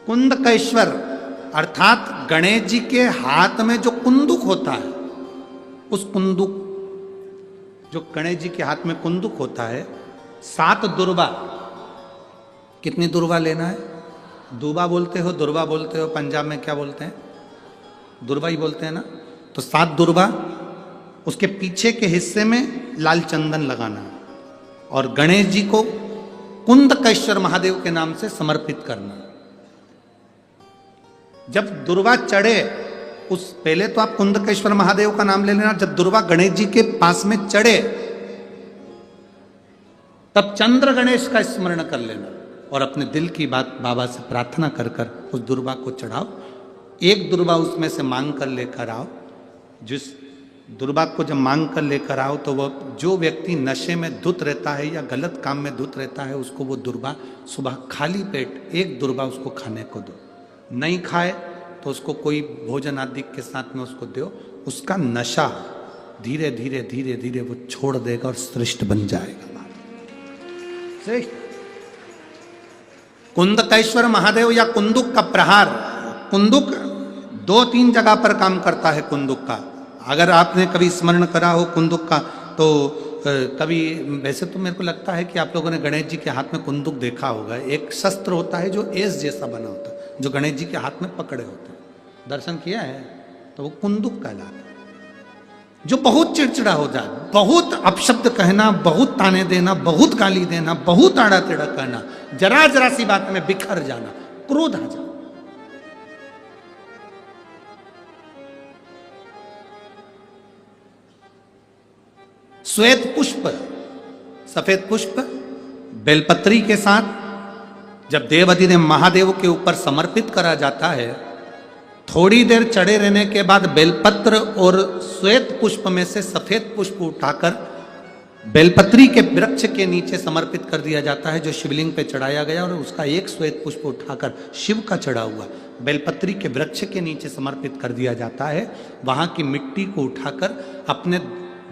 कुंदकेश्वर अर्थात गणेश जी के हाथ में जो कुंदुक होता है, उस कुंदुक, जो गणेश जी के हाथ में कुंदुक होता है, 7 दुर्बा। कितनी दुर्बा लेना है? दुबा बोलते हो, दुर्बा बोलते हो, पंजाब में क्या बोलते हैं? दुर्बा ही बोलते हैं ना। तो 7 दुर्बा, उसके पीछे के हिस्से में लाल चंदन लगाना और गणेश जी को कुंदकेश्वर महादेव के नाम से समर्पित करना। जब दुर्वा चढ़े, उस पहले तो आप कुंदकेश्वर महादेव का नाम ले लेना। जब दुर्वा गणेश जी के पास में चढ़े, तब चंद्र गणेश का स्मरण कर लेना और अपने दिल की बात बाबा से प्रार्थना कर कर उस दुर्वा को चढ़ाओ। एक दुर्वा उसमें से मांग कर लेकर आओ। जिस दुर्वा को जब मांग कर लेकर आओ, तो वह जो व्यक्ति नशे में धुत रहता है या गलत काम में धुत रहता है, उसको वो दुर्वा सुबह खाली पेट एक दुर्वा उसको खाने को दो। नहीं खाए तो उसको कोई भोजन आदि के साथ में उसको दो। उसका नशा धीरे धीरे धीरे धीरे वो छोड़ देगा और श्रेष्ठ बन जाएगा। श्रेष्ठ कुंदकेश्वर महादेव या कुंदुक का प्रहार। कुंदुक 2-3 जगह पर काम करता है। कुंदुक का अगर आपने कभी स्मरण करा हो कुंदुक का, तो कभी, वैसे तो मेरे को लगता है कि आप लोगों ने गणेश जी के हाथ में कुंदुक देखा होगा। एक शस्त्र होता है जो एस जैसा बना होता है, जो गणेश जी के हाथ में पकड़े होते हैं। दर्शन किया है? तो वो कुंदुक कहलाता है। जो बहुत चिड़चिड़ा हो जाए, बहुत अपशब्द कहना, बहुत ताने देना, बहुत गाली देना, बहुत आड़ा टेढ़ा कहना, जरा जरा सी बात में बिखर जाना, क्रोध आ जाए। श्वेत पुष्प, सफेद पुष्प बेलपत्री के साथ जब देवाधिदेव महादेव के ऊपर समर्पित करा जाता है, थोड़ी देर चढ़े रहने के बाद बेलपत्र और श्वेत पुष्प में से सफेद पुष्प उठाकर बेलपत्री के वृक्ष के नीचे समर्पित कर दिया जाता है, जो शिवलिंग पे चढ़ाया गया, और उसका एक श्वेत पुष्प उठाकर शिव का चढ़ा हुआ बेलपत्री के वृक्ष के नीचे समर्पित कर दिया जाता है। वहां की मिट्टी को उठाकर अपने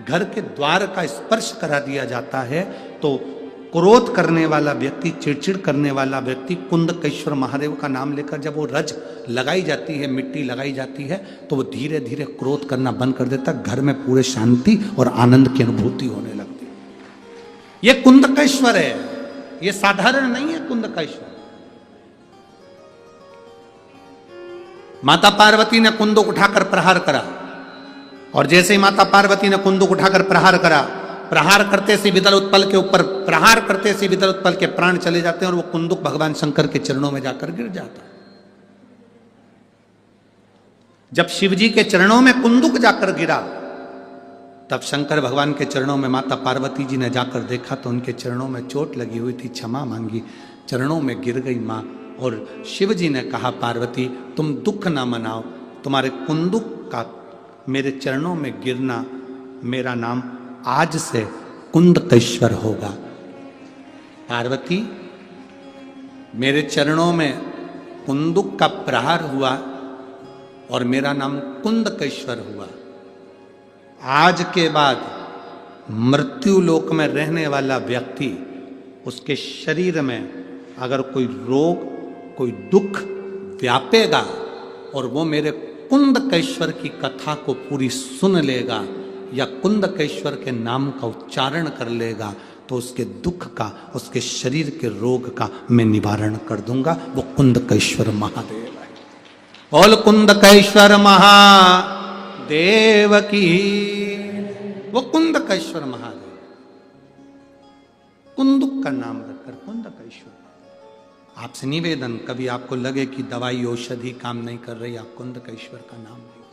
घर के द्वार का स्पर्श करा दिया जाता है। तो क्रोध करने वाला व्यक्ति, चिड़चिड़ करने वाला व्यक्ति कुंदकेश्वर महादेव का नाम लेकर जब वो रज लगाई जाती है, मिट्टी लगाई जाती है, तो वो धीरे धीरे क्रोध करना बंद कर देता है। घर में पूरे शांति और आनंद की अनुभूति होने लगती है। ये कुंदकेश्वर है, ये साधारण नहीं है। कुंदकेश्वर माता पार्वती ने कुंदुक उठाकर प्रहार करा, और जैसे ही माता पार्वती ने कुंदुक उठाकर प्रहार करा, प्रहार करते से विदल उत्पल के ऊपर, प्रहार करते से विदल उत्पल के प्राण चले जाते हैं और वो कुंदुक भगवान शंकर के चरणों में जाकर गिर जाता है। जब शिवजी के चरणों में कुंदुक जाकर गिरा, तब शंकर भगवान के चरणों में माता पार्वती जी ने जाकर देखा तो उनके चरणों में चोट लगी हुई थी। क्षमा मांगी, चरणों में गिर गई मां, और शिवजी ने कहा, पार्वती तुम दुख ना मनाओ, तुम्हारे कुंदुक का मेरे चरणों में गिरना, मेरा नाम आज से कुंदकेश्वर होगा। पार्वती, मेरे चरणों में कुंदुक का प्रहार हुआ और मेरा नाम कुंदकेश्वर हुआ। आज के बाद मृत्यु लोक में रहने वाला व्यक्ति, उसके शरीर में अगर कोई रोग, कोई दुख व्यापेगा और वो मेरे कुंदकेश्वर की कथा को पूरी सुन लेगा या कुंदकेश्वर के नाम का उच्चारण कर लेगा, तो उसके दुख का, उसके शरीर के रोग का मैं निवारण कर दूंगा। वो कुंदकेश्वर महादेव है। बोल कुंदकेश्वर महादेव की। वो कुंदकेश्वर महादेव, कुंदुक का नाम रखकर कुंदकेश्वर। आपसे निवेदन, कभी आपको लगे कि दवाई औषधि काम नहीं कर रही, आप कुंदकेश्वर का नाम लें।